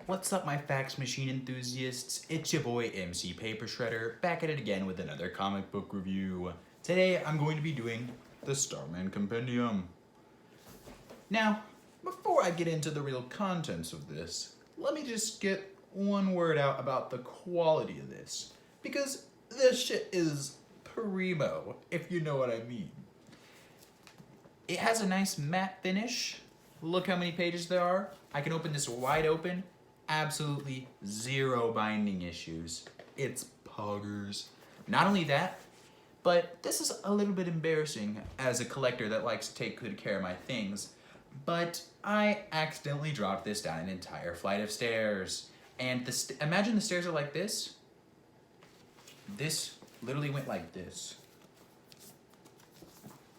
What's up, my fax machine enthusiasts? It's your boy MC Paper Shredder, back at it again with another comic book review. Today I'm going to be doing the Starman compendium. Now, before I get into the real contents of this, let me just get one word out about the quality of this, because this shit is primo, if you know what I mean. It has a nice matte finish. Look how many pages there are. I can open this wide open. Absolutely zero binding issues. It's poggers. Not only that, but this is a little bit embarrassing as a collector that likes to take good care of my things, but I accidentally dropped this down an entire flight of stairs. And imagine the stairs are like this. This literally went like this.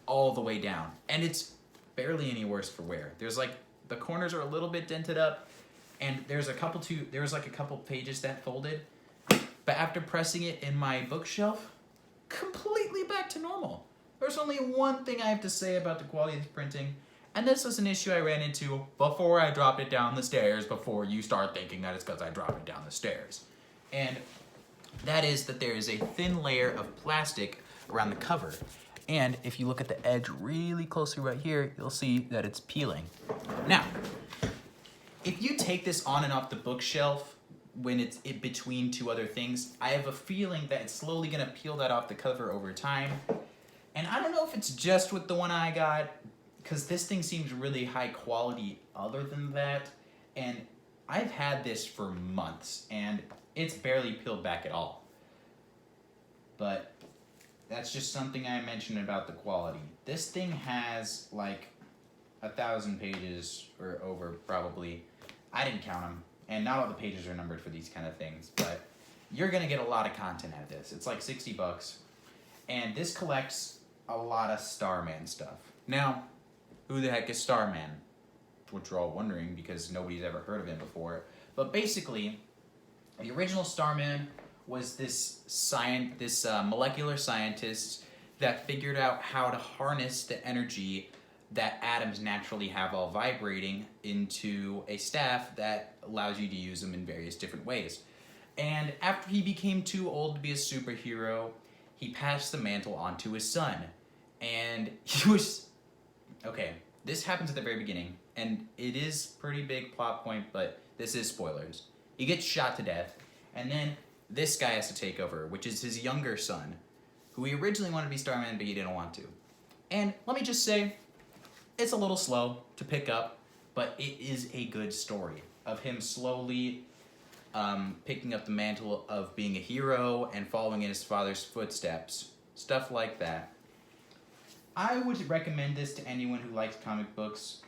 All the way down. And it's barely any worse for wear. There's like, the corners are a little bit dented up, and there's like a couple pages that folded, but after pressing it in my bookshelf, completely back to normal. There's only one thing I have to say about the quality of the printing, and this was an issue I ran into before I dropped it down the stairs, before you start thinking that it's because I dropped it down the stairs. And that is that there is a thin layer of plastic around the cover. And if you look at the edge really closely right here, you'll see that it's peeling. Now, if you take this on and off the bookshelf when it's in between two other things, I have a feeling that it's slowly gonna peel that off the cover over time. And I don't know if it's just with the one I got, because this thing seems really high quality other than that. And I've had this for months and it's barely peeled back at all. But that's just something I mentioned about the quality. This thing has like 1,000 pages or over probably. I didn't count them, and not all the pages are numbered for these kind of things, but you're gonna get a lot of content out of this. It's like 60 bucks, and this collects a lot of Starman stuff. Now, who the heck is Starman? Which you're all wondering because nobody's ever heard of him before. But basically, the original Starman was this molecular scientist that figured out how to harness the energy that atoms naturally have all vibrating into a staff that allows you to use them in various different ways. And after he became too old to be a superhero, he passed the mantle on to his son. And he was... Okay, this happens at the very beginning, and it is pretty big plot point, but this is spoilers. He gets shot to death, and then this guy has to take over, which is his younger son, who he originally wanted to be Starman, but he didn't want to. And let me just say, it's a little slow to pick up, but it is a good story of him slowly picking up the mantle of being a hero and following in his father's footsteps. Stuff like that. I would recommend this to anyone who likes comic books.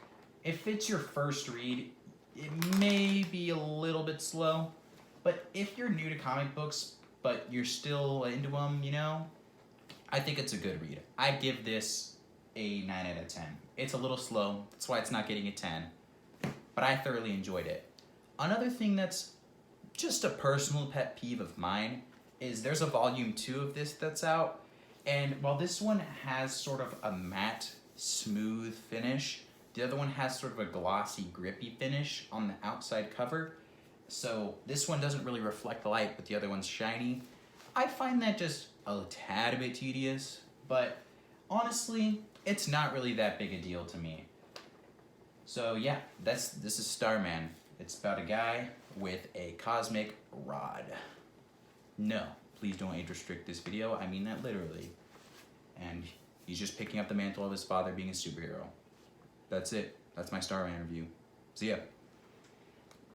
If it's your first read, it may be a little bit slow, but if you're new to comic books, but you're still into them, you know, I think it's a good read. I give this a 9 out of 10. It's a little slow, that's why it's not getting a 10, but I thoroughly enjoyed it. Another thing that's just a personal pet peeve of mine is there's a volume 2 of this that's out, and while this one has sort of a matte, smooth finish, the other one has sort of a glossy, grippy finish on the outside cover, so this one doesn't really reflect the light, but the other one's shiny. I find that just a tad bit tedious, but honestly, it's not really that big a deal to me. So yeah, this is Starman. It's about a guy with a cosmic rod. No, please don't age restrict this video, I mean that literally. And he's just picking up the mantle of his father being a superhero. That's it. That's my Starman review. See ya.